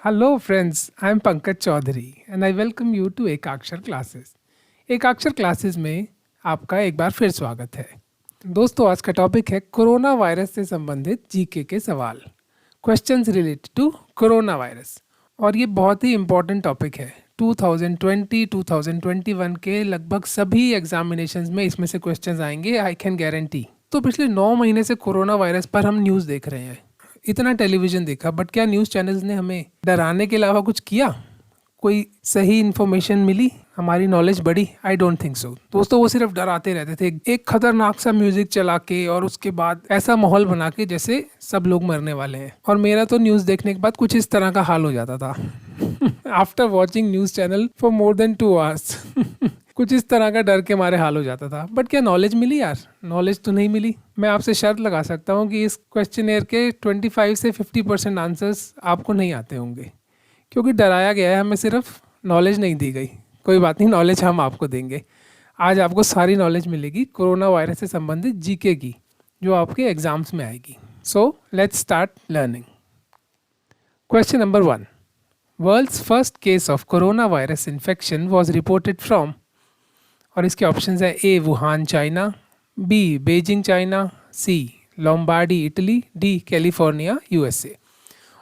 Hello friends, I am Pankaj Chaudhary and I welcome you to Ekakshar classes. Ekakshar classes में आपका एक बार फिर स्वागत है। दोस्तों आज का टॉपिक है कोरोना वायरस से संबंधित जीके के सवाल, questions related to corona virus. और ये बहुत ही इम्पोर्टेंट टॉपिक है। 2020-2021 के लगभग सभी एग्जामिनेशंस में इसमें से क्वेश्चंस आएंगे, आई कैन गारंटी। तो पिछले 9 महीने से कोरोना वायरस पर हम न्यूज़ देख रहे हैं, इतना टेलीविज़न देखा, बट क्या न्यूज़ चैनल्स ने हमें डराने के अलावा कुछ किया? कोई सही इन्फॉर्मेशन मिली? हमारी नॉलेज बढ़ी? I don't think so. दोस्तों वो सिर्फ डराते रहते थे, एक खतरनाक सा म्यूजिक चला के और उसके बाद ऐसा माहौल बना के जैसे सब लोग मरने वाले हैं। और मेरा तो न्यूज़ देखने के बाद कुछ इस तरह का हाल हो जाता था after watching news channel for more than 2 hours कुछ इस तरह का डर के मारे हाल हो जाता था। बट क्या नॉलेज मिली यार? नॉलेज तो नहीं मिली। मैं आपसे शर्त लगा सकता हूँ कि इस क्वेश्चनेयर के 25 से 50% आंसर्स आपको नहीं आते होंगे, क्योंकि डराया गया है हमें, सिर्फ नॉलेज नहीं दी गई। कोई बात नहीं, नॉलेज हम आपको देंगे। आज आपको सारी नॉलेज मिलेगी कोरोना वायरस से संबंधित जीके की, जो आपके एग्जाम्स में आएगी। So let's start learning. Question number 1, world's first case of corona virus infection was reported from. और इसके ऑप्शंस है A Wuhan China, B Beijing China, C Lombardy Italy, D California USA.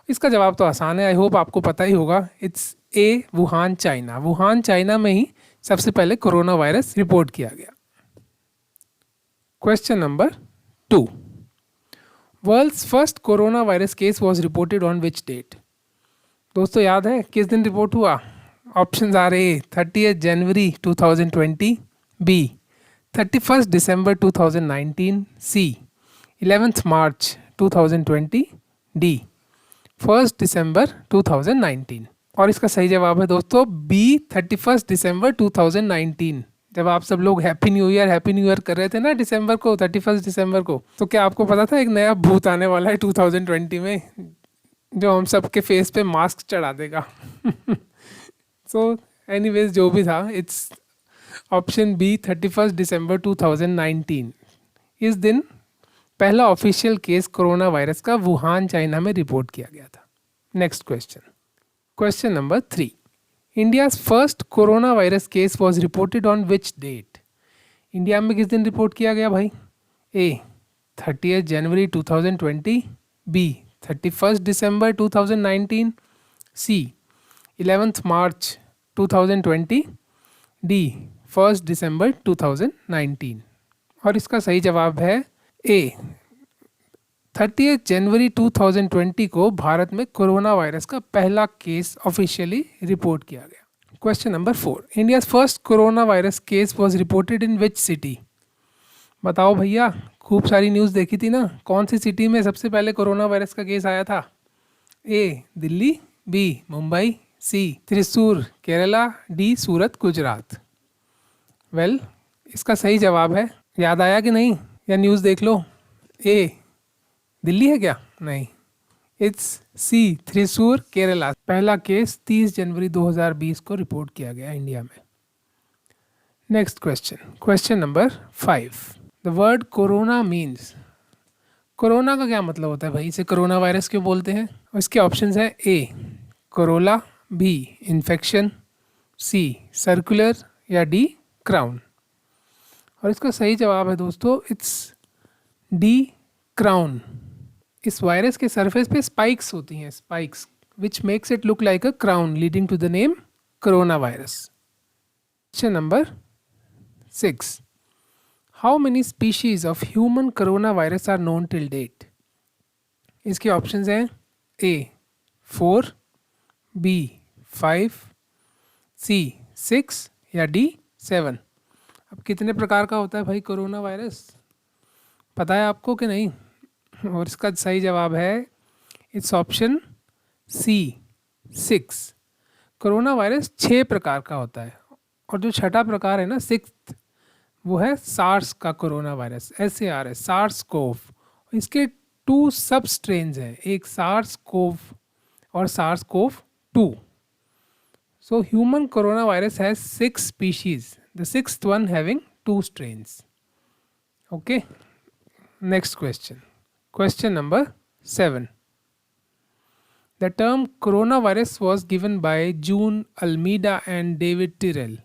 इसका जवाब तो आसान है, आई होप आपको पता ही होगा। It's a Wuhan China. Wuhan China में ही सबसे पहले कोरोना वायरस रिपोर्ट किया गया। Question number 2, world's first corona virus case was reported on which date. दोस्तों याद है किस दिन रिपोर्ट हुआ? ऑप्शंस आ रहे 30 जनवरी 2020, बी 31 दिसंबर 2019, सी 11 मार्च 2020, डी 1 दिसंबर 2019। और इसका सही जवाब है दोस्तों बी 31 दिसंबर 2019। जब आप सब लोग हैप्पी न्यू ईयर कर रहे थे ना दिसंबर को, 31 दिसंबर को, तो क्या आपको पता था एक नया भूत आने वाला है 2020 में, जो हम सब के फेस पे मास्क चढ़ा देगा सो एनीवेज जो भी था, इट्स ऑप्शन बी 31 दिसंबर 2019। इस दिन पहला ऑफिशियल केस कोरोना वायरस का वुहान चाइना में रिपोर्ट किया गया था। Next question, question number 3, India's first corona virus case was reported on which date. India में किस दिन रिपोर्ट किया गया भाई? ए 30 जनवरी 2020, बी 31 दिसंबर 2019, सी 11 मार्च 2020, डी 1 दिसंबर 2019। और इसका सही जवाब है ए 30 जनवरी 2020 को भारत में कोरोना वायरस का पहला केस ऑफिशियली रिपोर्ट किया गया। Question number 4, India's first corona virus case was reported in which city. बताओ भैया, खूब सारी न्यूज़ देखी थी ना, कौन सी सिटी में सबसे पहले कोरोना वायरस का केस आया था? ए दिल्ली, बी मुंबई, सी त्रिशूर केरला, डी सूरत गुजरात। वेल इसका सही जवाब है, याद आया कि नहीं, या न्यूज़ देख लो। ए दिल्ली है क्या? नहीं, इट्स सी त्रिशूर केरला। पहला केस 30 जनवरी 2020 को रिपोर्ट किया गया इंडिया में। Next question, question number 5, the word corona means. Corona का क्या मतलब होता है भाई? इसे कोरोना वायरस क्यों बोलते हैं? और इसके ऑप्शंस हैं A corolla, B infection, C circular, या डी क्राउन। और इसका सही जवाब है दोस्तों इट्स डी क्राउन। इस वायरस के सरफेस पे स्पाइक्स होती हैं, spikes which makes it look like a crown, leading to the name corona virus. Question number 6, how many species of human corona virus are known till date. इसके options हैं A 4, B 5, सी 6, या D 7। अब कितने प्रकार का होता है भाई कोरोना वायरस, पता है आपको कि नहीं? और इसका सही जवाब है it's option C 6। Corona virus 6 प्रकार का होता है, और जो छठा प्रकार है ना, 6th, वो है सार्स का corona virus, SARS, SARS CoV. इसके 2 सब स्ट्रेन्स हैं, एक सार्स कोव और SARS CoV 2। So human corona virus has 6 species, the 6th one having 2 strains. Okay, next question, question number 7, the term corona virus was given by June Almeida and David Tyrrell.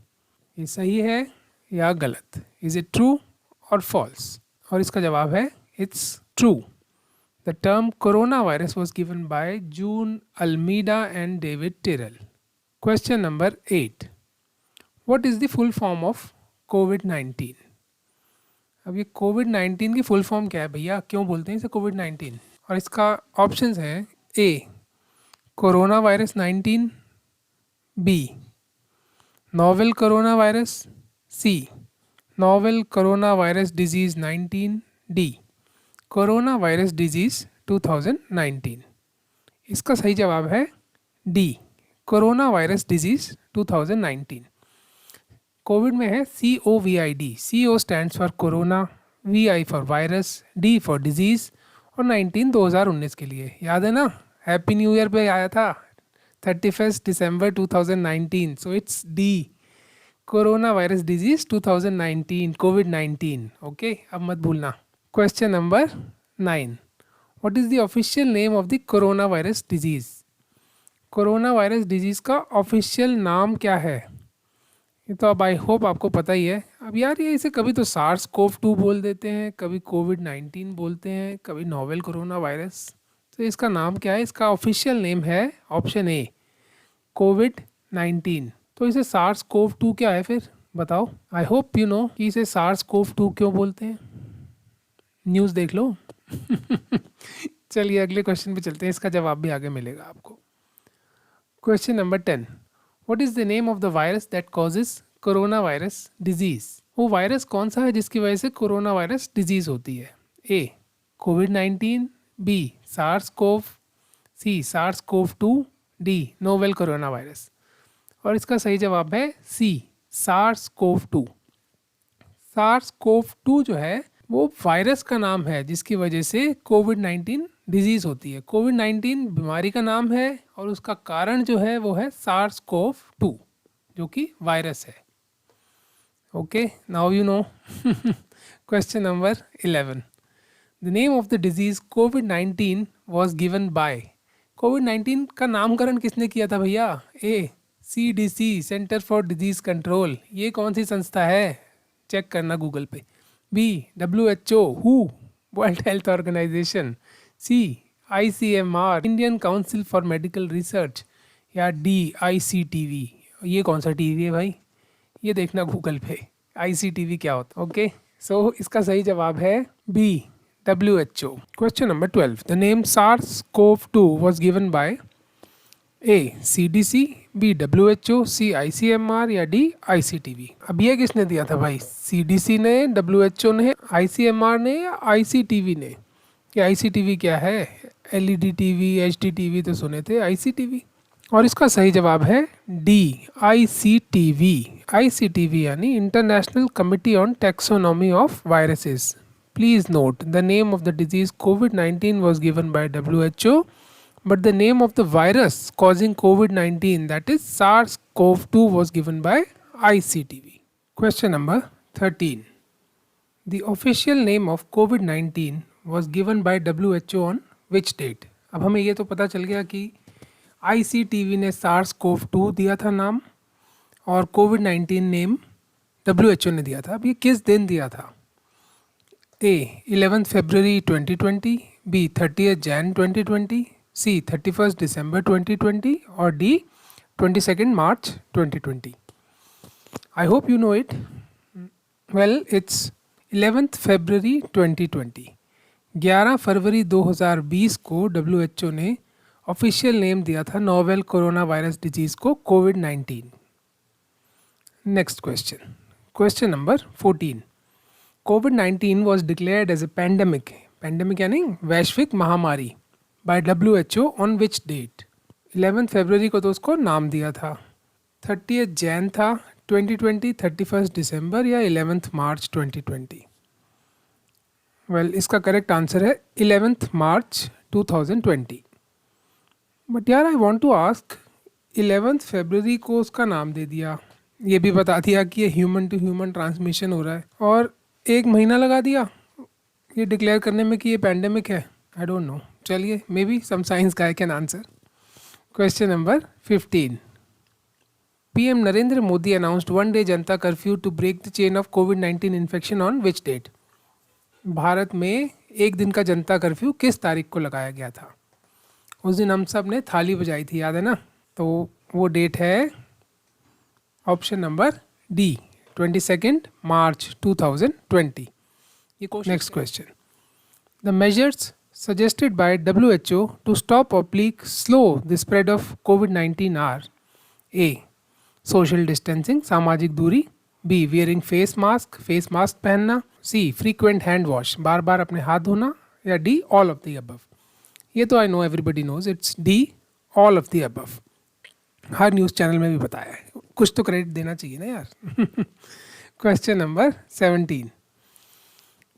ये सही है या गलत? Is it true और false? और इसका जवाब है it's true. The term corona virus was given by June Almeida and David Tyrrell. Question number 8, what is the full form of कोविड-19? अब ये कोविड-19 की फुल फॉर्म क्या है भैया, क्यों बोलते हैं इसे कोविड-19? और इसका ऑप्शंस हैं A corona virus 19, B novel corona virus, C novel corona virus disease 19, D corona virus disease 2019। इसका सही जवाब है D corona virus disease 2019। COVID में है COVID, CO stands for corona, VI for virus, D for disease और 19 2019 के लिए। याद है ना, हैप्पी न्यू ईयर पे आया था 31 दिसंबर 2019। So it's D corona virus disease 2019, covid. Okay, अब मत भूलना। Question number 9, what is the official name of the corona virus disease? Corona virus disease का ऑफिशियल नाम क्या है? ये तो अब आई होप आपको पता ही है। अब यार ये इसे कभी तो SARS-CoV-2 बोल देते हैं, कभी कोविड-19 बोलते हैं, कभी नोवेल कोरोना वायरस। तो इसका नाम क्या है? इसका ऑफिशियल नेम है ऑप्शन ए कोविड-19। तो इसे SARS-CoV-2 क्या है फिर बताओ? आई होप यू नो कि इसे SARS-CoV-2 क्यों बोलते हैं। न्यूज़ देख लो। चलिए अगले क्वेश्चन पे चलते हैं, इसका जवाब भी आगे मिलेगा आपको। Question number 10, what is the name of the virus that causes corona virus disease? वो वायरस कौन सा है जिसकी वजह से कोरोना वायरस डिजीज़ होती है? ए कोविड-19, बी SARS-CoV, सी SARS-CoV-2, D novel corona virus. और इसका सही जवाब है सी SARS-CoV-2। SARS-CoV-2 जो है वो वायरस का नाम है जिसकी वजह से कोविड-19 डिजीज़ होती है। कोविड-19 बीमारी का नाम है और उसका कारण जो है वो है SARS-CoV-2 जो कि वायरस है। Okay, now you know. Question number 11, the name of the disease कोविड-19 वॉज गिवन बाय। कोविड-19 का नामकरण किसने किया था भैया? A CDC, Centre for Disease Control. ये कौन सी संस्था है? चेक करना गूगल पे। बी WHO, हु World Health Organization. C ICMR, Indian Council for Medical Research. या डी ICTV। ये कौन सा टीवी है भाई? ये देखना गूगल पे ICTV क्या होता है। ओके, सो इसका सही जवाब है B WHO। Question number 12, the name SARS-CoV-2 was given by A CDC, B WHO, C ICMR या डी ICTV। अब ये किसने दिया था भाई? CDC ने, WHO ने, ICMR ने या ICTV ने? कि ICTV क्या है? LED TV, HD TV तो सुने थे, ICTV। और इसका सही जवाब है डी ICTV। ICTV यानी international committee on taxonomy of viruses. Please note the name of the disease covid was given bye WHO, but the name of the virus causing COVID-19, that is SARS-CoV-2, was given by ICTV. Question number 13, the official name of COVID-19 was given by WHO on which date? अब हमें ये तो पता चल गया कि ICTV ने SARS-CoV-2 दिया था नाम और COVID-19 नेम WHO ने दिया था। अब ये किस दिन दिया था? ए 11 फरवरी 2020, बी 30 जैन 2020, सी 31 दिसंबर 2020 और D 22 March 2020। I hope you know it. Well, it's 11 फरवरी 2020। 11 फरवरी 2020 को WHO ने ऑफिशियल नेम दिया था नोवेल कोरोना वायरस डिजीज़ को कोविड-19। नेक्स्ट क्वेश्चन, क्वेश्चन नंबर 14, कोविड-19 was declared as a pandemic. Pandemic यानी वैश्विक महामारी by WHO on which date? 11 फरवरी को तो उसको नाम दिया था, 30 जैन था 2020, 31 दिसंबर या 11 मार्च 2020? वेल, इसका करेक्ट आंसर है 11 मार्च 2020। बट यार आई वांट टू आस्क, 11 फरवरी को उसका नाम दे दिया, ये भी बता दिया कि ये ह्यूमन टू ह्यूमन ट्रांसमिशन हो रहा है, और 1 महीना लगा दिया ये डिक्लेयर करने में कि ये पैंडेमिक है। आई डोंट नो, चलिए maybe some science guy can answer. Question number 15. PM Narendra Modi announced one-day Janta curfew to break the chain of COVID-19 infection on which date? Bharat में एक दिन का जनता कर्फ्यू किस तारीख को लगाया गया था? उस दिन हम सब ने थाली बजाई थी, याद है ना? तो वो डेट है option number D, 22 March 2020. Next question. The measures suggested by WHO to stop or slow the spread of COVID-19 are A. Social distancing, सामाजिक दूरी. B. Wearing face mask पहनना. C. Frequent hand wash, बार बार अपने हाथ धोना. या D. All of the above. ये तो I know everybody knows, it's D. All of the above. Her news channel में भी बताया है, कुछ तो क्रेडिट देना चाहिए ना यार. Question number 17.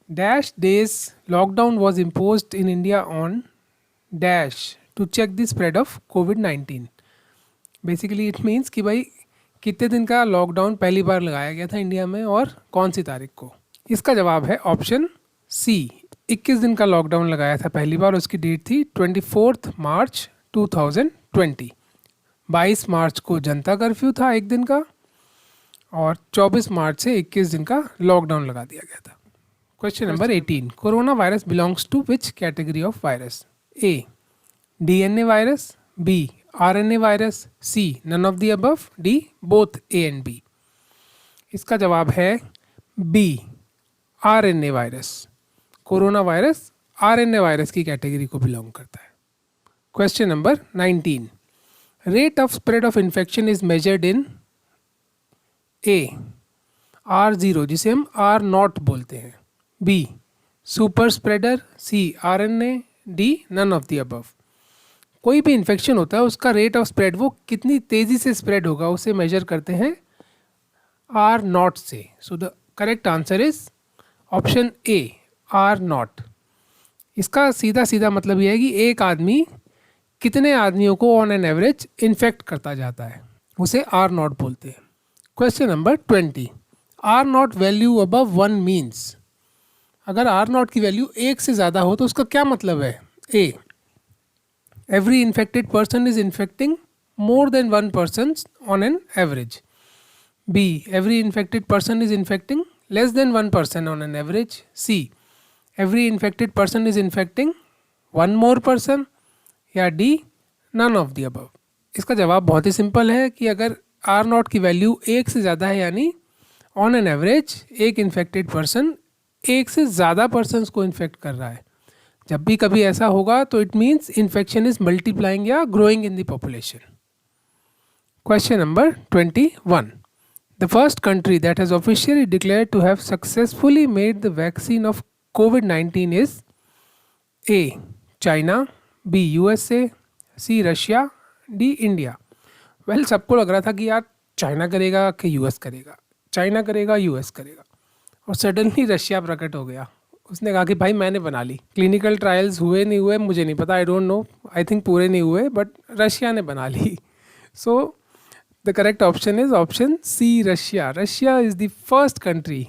Dash days lockdown was imposed in India on dash to check the spread of COVID-19. Basically it means कि भाई कितने दिन का लॉकडाउन पहली बार लगाया गया था इंडिया में और कौन सी तारीख को? इसका जवाब है ऑप्शन सी, 21 दिन का लॉकडाउन लगाया था पहली बार. उसकी डेट थी 24 मार्च 2020. 22 मार्च को जनता कर्फ्यू था एक दिन का और 24 मार्च से 21 दिन का लॉकडाउन लगा दिया गया था. Question number 18. Coronavirus belongs to which category of virus? A. DNA virus. B. RNA virus. C. None of the above. D. Both A and B. इसका जवाब है B. RNA virus. Corona virus RNA virus की category को belong करता है. Question number 19. Rate of spread of infection is measured in A. R0 जिसे हम R0 बोलते हैं. B. Super spreader. C. RNA. D. None of the above. कोई भी इन्फेक्शन होता है उसका रेट ऑफ स्प्रेड, वो कितनी तेज़ी से स्प्रेड होगा उसे मेजर करते हैं R0 से. सो the correct answer is option A, R0. इसका सीधा सीधा मतलब यह है कि एक आदमी कितने आदमियों को ऑन एन एवरेज इन्फेक्ट करता जाता है, उसे R0 बोलते हैं. Question number 20. R0 value above 1 means. अगर R0 की वैल्यू 1 से ज़्यादा हो तो उसका क्या मतलब है? A. Every infected person is infecting more than 1 person on an average. B. Every infected person is infecting less than 1 person on an average. C. Every infected person is infecting 1 more person. या D. None of the above. इसका जवाब बहुत ही simple है कि अगर R0 की value 1 से ज़्यादा है यानी ऑन एन एवरेज एक इन्फेक्टेड पर्सन एक से ज़्यादा पर्सन्स को इन्फेक्ट कर रहा है. जब भी कभी ऐसा होगा तो it means infection is multiplying या growing in the population. Question number 21. The first country that has officially declared to have successfully made the vaccine of COVID-19 is A. China. B. USA. C. Russia. D. India. Well सबको लग रहा था कि यार China करेगा कि US करेगा, China करेगा US करेगा, और सडनली रशिया प्रकट हो गया. उसने कहा कि भाई मैंने बना ली. क्लिनिकल ट्रायल्स हुए नहीं हुए मुझे नहीं पता, I don't know, I think पूरे नहीं हुए, बट रशिया ने बना ली. So the correct option is option C, Russia. Russia is the first country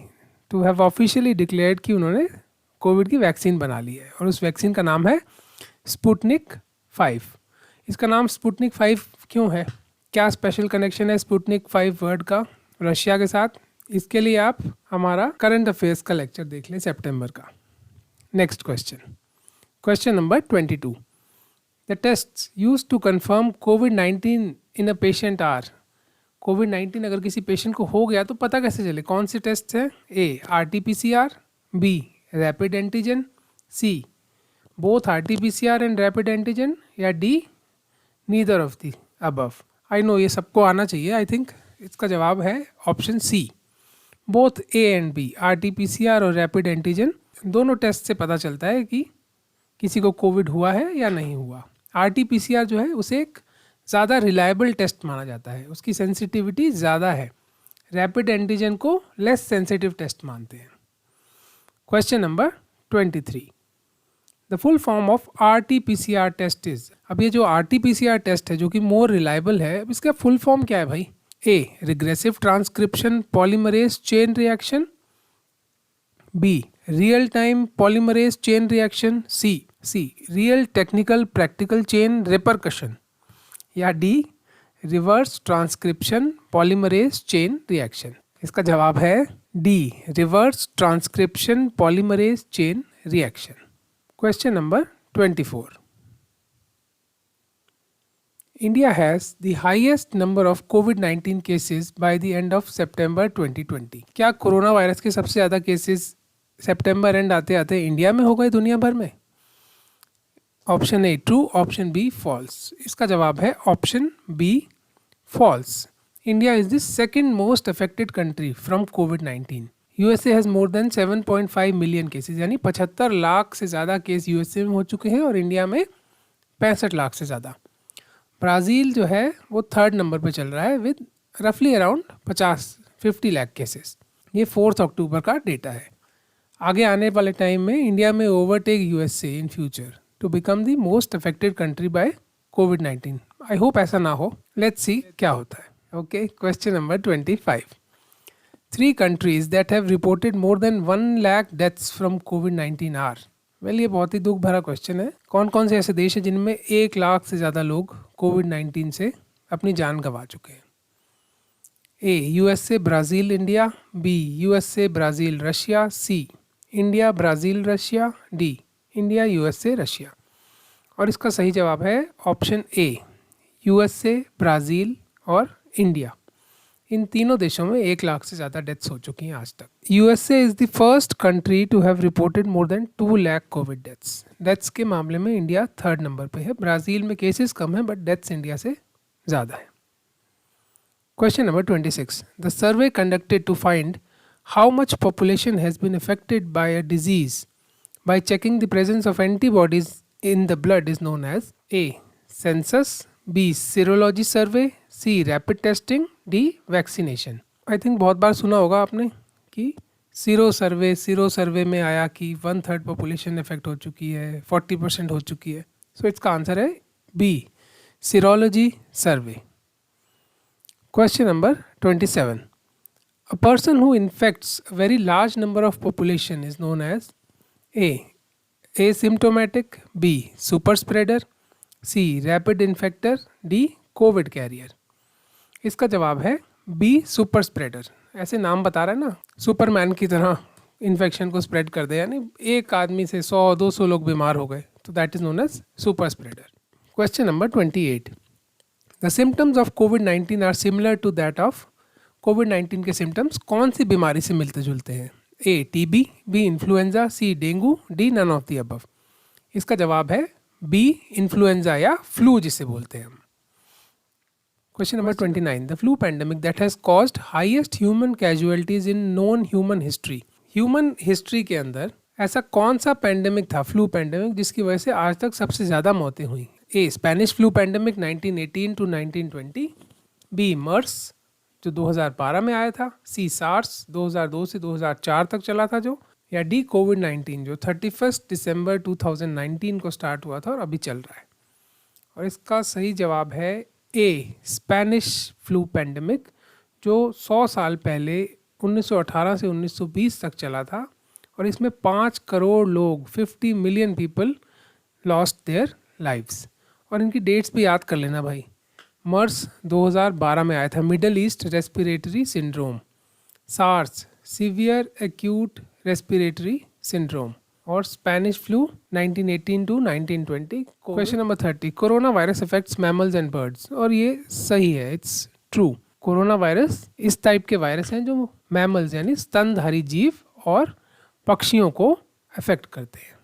to have officially declared कि उन्होंने कोविड की वैक्सीन बना ली है और उस वैक्सीन का नाम है स्पुटनिक 5. इसका नाम स्पुटनिक 5 क्यों है? क्या स्पेशल कनेक्शन है स्पुटनिक 5 वर्ड का रशिया के साथ? इसके लिए आप हमारा करंट अफेयर्स का लेक्चर देख लें सितंबर का. Next question. Question number 22. The tests used to confirm COVID-19 in a patient are. COVID-19 अगर किसी पेशेंट को हो गया तो पता कैसे चले? कौन से टेस्ट हैं? A. RT-PCR. B. Rapid antigen. C. Both RT-PCR and rapid antigen. या D. Neither of the above. I know ये सबको आना चाहिए. आई थिंक इसका जवाब है option C, both A and B. RT-PCR और रैपिड एंटीजन दोनों टेस्ट से पता चलता है कि किसी को कोविड हुआ है या नहीं हुआ. RT-PCR जो है उसे एक ज़्यादा रिलायबल टेस्ट माना जाता है, उसकी सेंसिटिविटी ज़्यादा है. रैपिड एंटीजन को लेस सेंसिटिव टेस्ट मानते हैं. Question number 23. The full form of RT-PCR test is. अब ये जो RT-PCR टेस्ट है जो कि मोर रिलायबल है, अब इसका फुल फॉर्म क्या है भाई? A. Regressive transcription polymerase chain reaction. B. Real time polymerase chain reaction. C. Real technical practical chain repercussion. या D reverse transcription polymerase chain reaction? इसका जवाब है D reverse transcription polymerase chain reaction. Question number 24। India has the highest number of COVID-19 cases by the end of September 2020। क्या corona virus के सबसे ज़्यादा cases September and आते आते India में हो गए दुनिया भर में? Option A true, option B false. इसका जवाब है option B false. India is the second most affected country from कोविड-19। USA has more than 7.5 million cases, यानी 75 लाख से ज़्यादा केस यूएसए में हो चुके हैं और इंडिया में 65 लाख से ज़्यादा। ब्राज़ील जो है वो थर्ड नंबर पे चल रहा है विद रफली अराउंड 50 लाख केसेस। ये 4 अक्टूबर का डेटा है। आगे आने वाले टाइम में इंडिया में overtake USA in future to become the most affected country by कोविड-19। आई होप ऐसा ना हो, लेट्स सी क्या होता है। Okay, question number 25। 3 countries that have reported more than 1 lakh deaths from COVID-19 are। Well, ये बहुत ही दुख भरा क्वेश्चन है। कौन कौन से ऐसे देश हैं जिनमें 1 लाख से ज़्यादा लोग कोविड-19 से अपनी जान गंवा चुके हैं? A USA Brazil India, B USA Brazil Russia, C India Brazil Russia, D India USA Russia. और इसका सही जवाब है ऑप्शन ए यूएसए ब्राज़ील और इंडिया। इन तीनों देशों में 1 लाख से ज़्यादा डेथ्स हो चुकी हैं आज तक। USA is the first country to have reported more than 2 lakh COVID deaths. Deaths के मामले में इंडिया थर्ड नंबर पे है। ब्राज़ील में केसेस कम है बट डेथ्स इंडिया से ज़्यादा है। Question number 26। The survey conducted to find how much population has been affected by a disease by checking the presence of antibodies in the blood is known as A census, B serology survey, C rapid testing, D vaccination. I think बहुत बार सुना होगा आपने कि sero survey में आया कि 1/3 population effect हो चुकी है, 40% हो चुकी है। सो इसका आंसर है B serology survey. Question number 27। A person who infects a very large number of population is known as A asymptomatic, B super spreader, C rapid infector, D COVID carrier. इसका जवाब है बी सुपर स्प्रेडर। ऐसे नाम बता रहा है ना, Superman की तरह इन्फेक्शन को स्प्रेड कर दे, यानी एक आदमी से 100-200 लोग बीमार हो गए, तो that is known as super spreader. Question number 28। The symptoms of कोविड-19 are similar to that of कोविड-19 के सिम्टम्स कौन सी बीमारी से मिलते जुलते हैं? A TB, B influenza, C dengue, D none of the above. इसका जवाब है बी इन्फ्लुएंजा या फ्लू जिसे बोलते हैं हम। Question number 29। The flu pandemic that has caused highest human casualties in known human history. Human history के अंदर ऐसा कौन सा पैंडेमिक था, फ्लू पैंडेमिक, जिसकी वजह से आज तक सबसे ज़्यादा मौतें हुई? A Spanish flu pandemic 1918 to 1920, B MERS जो 2012 में आया था, सी सार्स 2002 से 2004 तक चला था जो, या डी कोविड-19 जो 31 दिसंबर 2019 को स्टार्ट हुआ था और अभी चल रहा है। और इसका सही जवाब है ए स्पेनिश फ्लू पैंडेमिक जो 100 साल पहले 1918 से 1920 तक चला था और इसमें 5 करोड़ लोग 50 million people lost their lives. और इनकी डेट्स भी याद कर लेना भाई। मर्स 2012 में आया था, Middle East respiratory syndrome, SARS severe acute respiratory syndrome, और Spanish flu 1918 to 1920। Question number 30। Corona virus affects mammals and birds. और ये सही है, इट्स ट्रू। कोरोना वायरस इस टाइप के वायरस हैं जो मैमल्स यानी स्तनधारी जीव और पक्षियों को अफेक्ट करते हैं।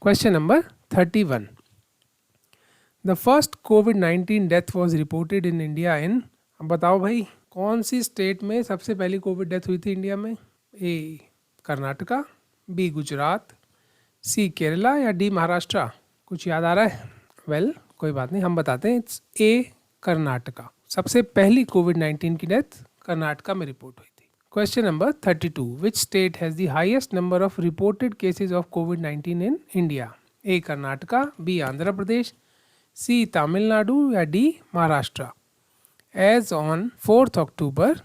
Question number 31। The first covid death was reported in India in. अब बताओ भाई कौन सी स्टेट में सबसे पहली कोविड डेथ हुई थी इंडिया में? ए कर्नाटका, बी गुजरात, सी केरला, या डी महाराष्ट्र? कुछ याद आ रहा है? वेल कोई बात नहीं, हम बताते हैं। It's a Karnataka. सबसे पहली कोविड-19 की डेथ कर्नाटका में रिपोर्ट हुई थी। Question number 32। Which state has the highest number of reported cases of कोविड-19 in India? A Karnataka, B Andhra Pradesh, C Tamil Nadu, या D Maharashtra? As on 4 October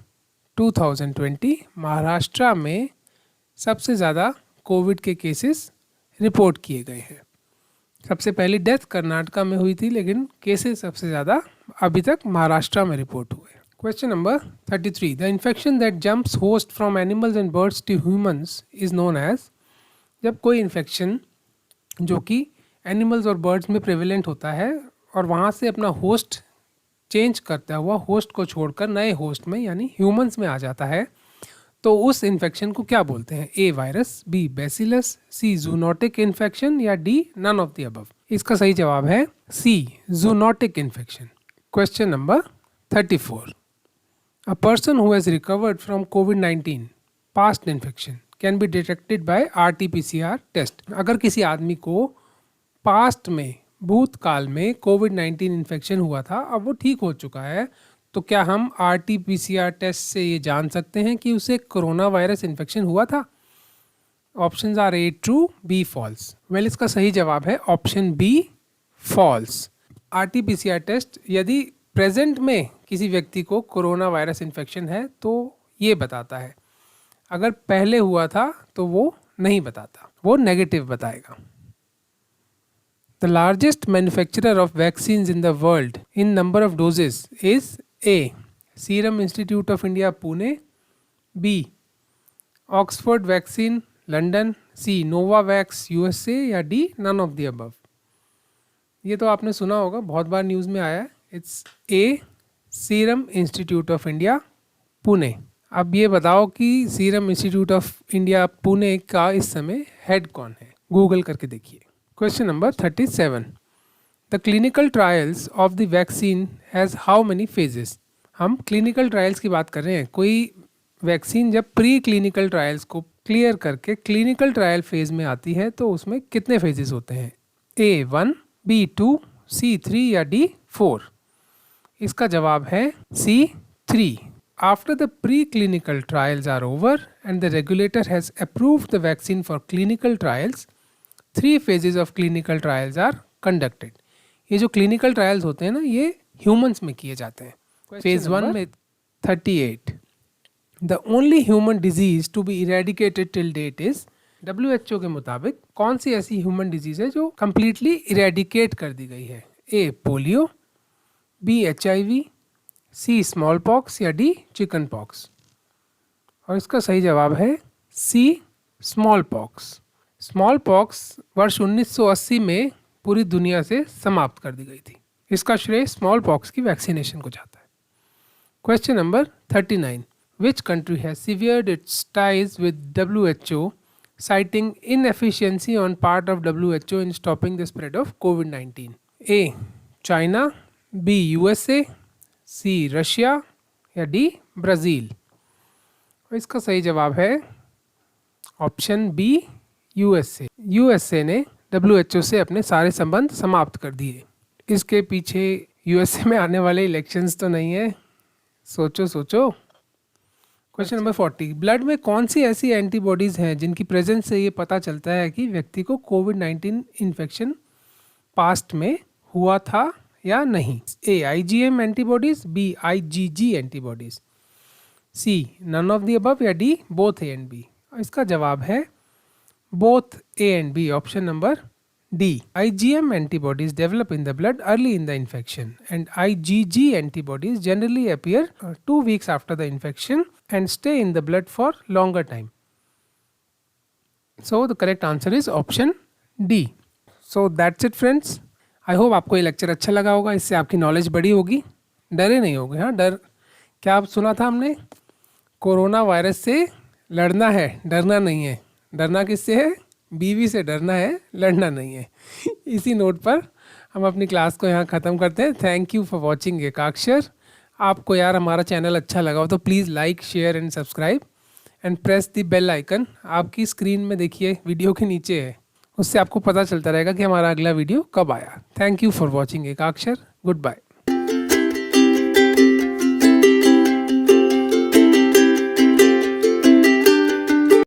2020 Maharashtra में सबसे ज़्यादा कोविड के केसेस रिपोर्ट किए गए हैं। सबसे पहली डेथ कर्नाटका में हुई थी, लेकिन केसेस सबसे ज़्यादा अभी तक महाराष्ट्र में रिपोर्ट हुए। Question number 33, the infection that jumps host from animals and birds to humans is known as. जब कोई इन्फेक्शन जो कि एनिमल्स और बर्ड्स में प्रेविलेंट होता है और वहाँ से अपना होस्ट चेंज करता हुआ होस्ट को छोड़कर नए होस्ट में यानी ह्यूमंस में आ जाता है, तो उस इन्फेक्शन को क्या बोलते हैं? A virus, B bacillus, C zoonotic infection या D none of the above. इसका सही जवाब है C zoonotic infection. Question number 34, a person who has recovered from कोविड-19 past infection can be detected by RT-PCR test. अगर किसी आदमी को पास्ट में भूतकाल में कोविड-19 इन्फेक्शन हुआ था, अब वो ठीक हो चुका है, तो क्या हम RT-PCR टेस्ट से ये जान सकते हैं कि उसे कोरोना वायरस इन्फेक्शन हुआ था? Options are A true, B false. Well, इसका सही जवाब है option B false. RT-PCR test यदि प्रेजेंट में किसी व्यक्ति को कोरोना वायरस इन्फेक्शन है तो ये बताता है, अगर पहले हुआ था तो वो नहीं बताता, वो नेगेटिव बताएगा। The largest manufacturer of vaccines in the world in number of doses is A. Serum Institute of India, Pune, B. Oxford Vaccine, London, C. Novavax, USA या D. None of the above। ये तो आपने सुना होगा, बहुत बार news में आया है। It's A. Serum institute of India, Pune. अब ये बताओ कि serum institute of India Pune का इस समय हेड कौन है? गूगल करके देखिए। Question number 37, the clinical trials of the vaccine has how many phases. हम क्लिनिकल ट्रायल्स की बात कर रहे हैं। कोई वैक्सीन जब प्री क्लिनिकल ट्रायल्स को क्लियर करके क्लिनिकल ट्रायल फेज में आती है तो उसमें कितने फेजेस होते हैं? A1, B2, C3 या D4। इसका जवाब है C3। After the preclinical trials are over and the regulator has approved the vaccine for clinical trials, 3 phases of clinical trials are conducted। ये जो clinical trials होते हैं ना, ये humans में किए जाते हैं। Phase 1 में 38, the only human disease to be eradicated till date is। WHO के मुताबिक कौन सी ऐसी human disease है जो completely eradicate कर दी गई है? A. Polio, B. HIV, C. Small pox या D. Chicken pox. और इसका सही जवाब है C. Small pox. Small pox वर्ष 1980 में पूरी दुनिया से समाप्त कर दी गई थी। इसका श्रेय स्मॉल पॉक्स की वैक्सीनेशन को जाता है। Question number 39, which country has severed its ties with WHO citing inefficiency on part of WHO in stopping the spread of COVID-19? A. China, B. USA, C. Russia या D. Brazil. इसका सही जवाब है option B. USA। USA ने WHO से अपने सारे संबंध समाप्त कर दिए। इसके पीछे USA में आने वाले इलेक्शंस तो नहीं है, सोचो सोचो। क्वेश्चन नंबर 40, ब्लड में कौन सी ऐसी एंटीबॉडीज़ हैं जिनकी प्रेजेंस से ये पता चलता है कि व्यक्ति को कोविड-19 इन्फेक्शन पास्ट में हुआ था या नहीं? A. IgM antibodies, B. IgG antibodies, C. None of the above या D. Both A and B। इसका जवाब है both A and B, option number D. IgM antibodies develop in the blood early in the infection and IgG antibodies generally appear 2 weeks after the infection and stay in the blood for longer time. So the correct answer is option D. So that's it friends. I hope आपको ये lecture अच्छा लगा होगा, इससे आपकी knowledge बड़ी होगी, डरे नहीं होगे। हाँ, डर क्या आप सुना था हमने? कोरोना वायरस से लड़ना है, डरना नहीं है। डरना किससे है? बीवी से डरना है, लड़ना नहीं है। इसी नोट पर हम अपनी क्लास को यहाँ ख़त्म करते हैं। Thank you for watching Ekakshar. आपको यार हमारा चैनल अच्छा लगा हो तो please like, share and subscribe and press the bell icon. आपकी स्क्रीन में देखिए, वीडियो के नीचे है, उससे आपको पता चलता रहेगा कि हमारा अगला वीडियो कब आया। Thank you for watching Ekakshar. Good bye.